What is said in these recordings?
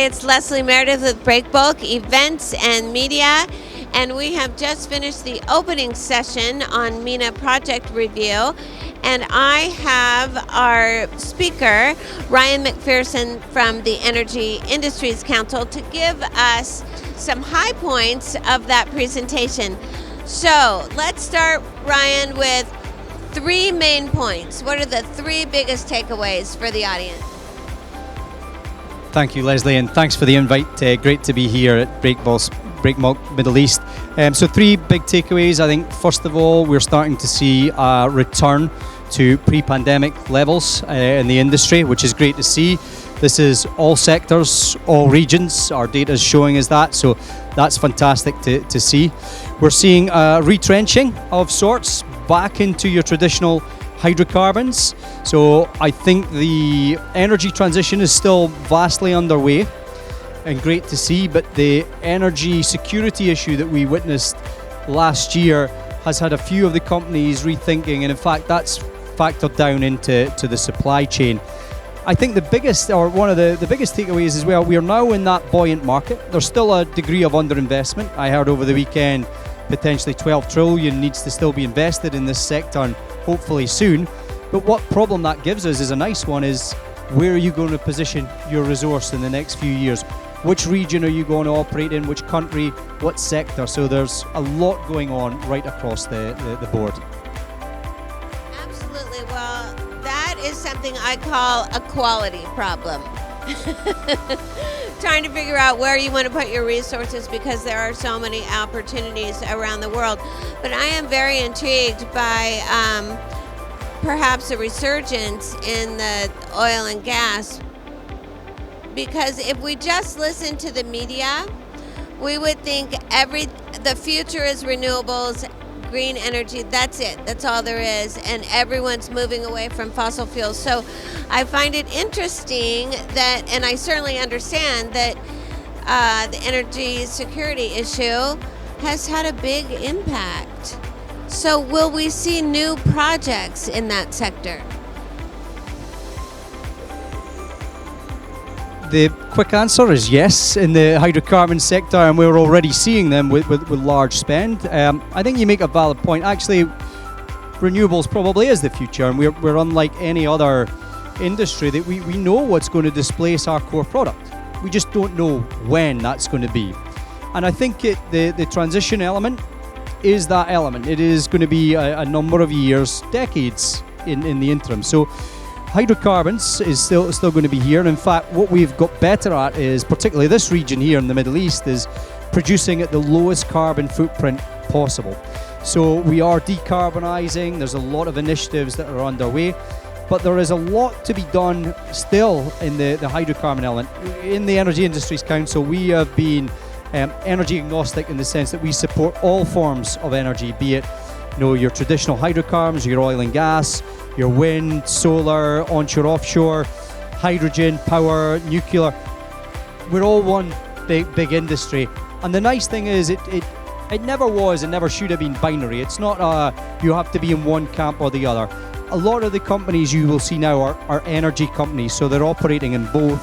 it's Leslie Meredith with Breakbulk Events and Media, and we have just finished the opening session on MENA Project Review, and I have our speaker, Ryan McPherson from the Energy Industries Council, to give us some high points of that presentation. So let's start, Ryan, with 3 main points. What are the 3 biggest takeaways for the audience? Thank you, Leslie, and thanks for the invite. Great to be here at Breakbulk Middle East. So 3 big takeaways. I think, first of all, we're starting to see a return to pre-pandemic levels in the industry, which is great to see. This is all sectors, all regions. Our data is showing us that, so that's fantastic to see. We're seeing a retrenching of sorts back into your traditional hydrocarbons. So I think the energy transition is still vastly underway and great to see, but the energy security issue that we witnessed last year has had a few of the companies rethinking, and in fact that's factored down into the supply chain. I think the biggest, or one of the biggest takeaways as well, we are now in that buoyant market. There's still a degree of underinvestment. I heard over the weekend potentially 12 trillion needs to still be invested in this sector, and hopefully soon. But what problem that gives us is a nice one, is where are you going to position your resource in the next few years? Which region are you going to operate in? Which country? What sector? So there's a lot going on right across the board. Absolutely. Well, that is something I call a quality problem. Trying to figure out where you want to put your resources, because there are so many opportunities around the world. But I am very intrigued by perhaps a resurgence in the oil and gas, because if we just listen to the media, we would think the future is renewables, green energy, that's it, that's all there is, and everyone's moving away from fossil fuels. So I find it interesting that, and I certainly understand that the energy security issue has had a big impact. So will we see new projects in that sector? The quick answer is yes in the hydrocarbon sector, and we're already seeing them with large spend. I think you make a valid point. Actually, renewables probably is the future, and we're unlike any other industry that we know what's going to displace our core product. We just don't know when that's going to be. And I think the transition element is that element. It is going to be a number of years, decades in the interim. So hydrocarbons is still going to be here. And in fact, what we've got better at is, particularly this region here in the Middle East, is producing at the lowest carbon footprint possible. So we are decarbonising. There's a lot of initiatives that are underway, but there is a lot to be done still in the hydrocarbon element. In the Energy Industries Council, we have been energy agnostic in the sense that we support all forms of energy, be it your traditional hydrocarbons, your oil and gas, your wind, solar, onshore, offshore, hydrogen, power, nuclear. We're all one big industry. And the nice thing is it never was and never should have been binary. It's not you have to be in one camp or the other. A lot of the companies you will see now are energy companies, so they're operating in both.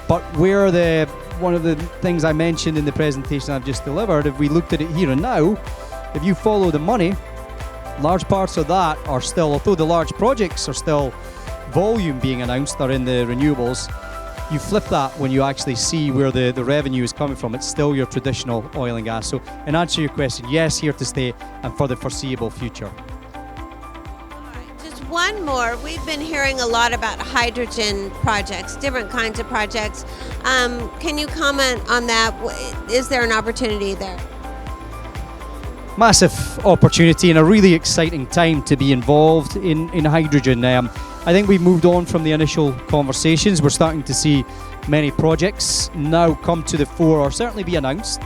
But one of the things I mentioned in the presentation I've just delivered, if we looked at it here and now, if you follow the money, large parts of that are still, although the large projects are still volume being announced, are in the renewables, you flip that when you actually see where the revenue is coming from. It's still your traditional oil and gas. So in answer to your question, yes, here to stay and for the foreseeable future. One more. We've been hearing a lot about hydrogen projects, different kinds of projects. Can you comment on that? Is there an opportunity there? Massive opportunity and a really exciting time to be involved in hydrogen. I think we've moved on from the initial conversations. We're starting to see many projects now come to the fore, or certainly be announced.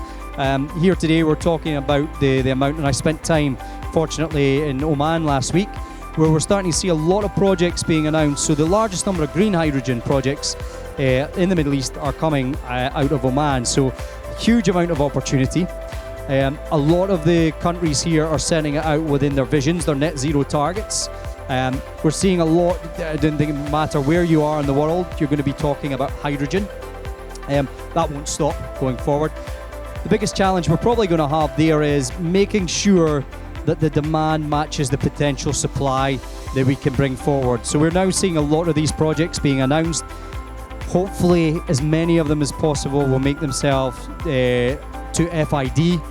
Here today we're talking about the amount, and I spent time, fortunately, in Oman last week, where we're starting to see a lot of projects being announced. So the largest number of green hydrogen projects in the Middle East are coming out of Oman. So huge amount of opportunity. A lot of the countries here are setting it out within their visions, their net zero targets. We're seeing a lot. I don't think it matter where you are in the world, you're going to be talking about hydrogen. That won't stop going forward. The biggest challenge we're probably going to have there is making sure that the demand matches the potential supply that we can bring forward. So we're now seeing a lot of these projects being announced. Hopefully as many of them as possible will make themselves to FID,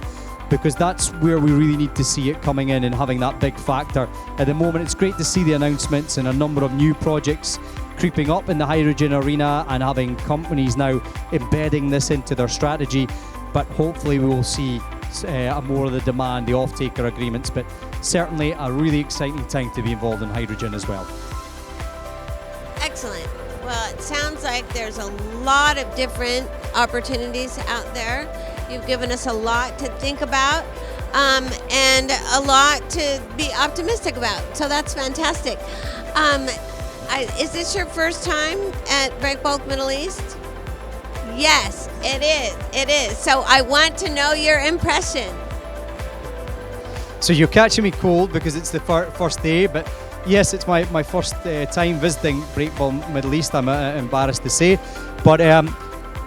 because that's where we really need to see it coming in and having that big factor. At the moment, it's great to see the announcements and a number of new projects creeping up in the hydrogen arena and having companies now embedding this into their strategy. But hopefully we will see more of the demand, the off-taker agreements, but certainly a really exciting time to be involved in hydrogen as well. Excellent. Well, it sounds like there's a lot of different opportunities out there. You've given us a lot to think about and a lot to be optimistic about. So that's fantastic. Is this your first time at Breakbulk Middle East? Yes, it is. It is. So I want to know your impression. So you're catching me cold because it's the first day, but yes, it's my first time visiting Breakbulk Middle East, I'm embarrassed to say. But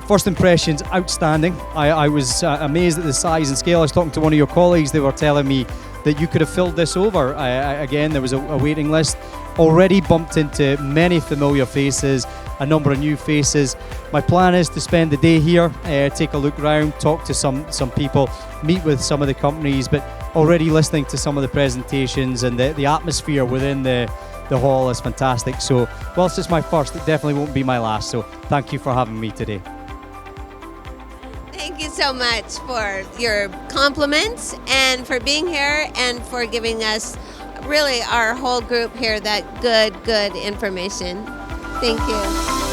first impressions, outstanding. I was amazed at the size and scale. I was talking to one of your colleagues, they were telling me that you could have filled this over. Again, there was a waiting list. Already bumped into many familiar faces, a number of new faces. My plan is to spend the day here, take a look around, talk to some people, meet with some of the companies, but already listening to some of the presentations, and the atmosphere within the hall is fantastic. So whilst it's my first, it definitely won't be my last. So thank you for having me today. Thank you so much for your compliments and for being here and for giving us, really our whole group here, that good information. Thank you.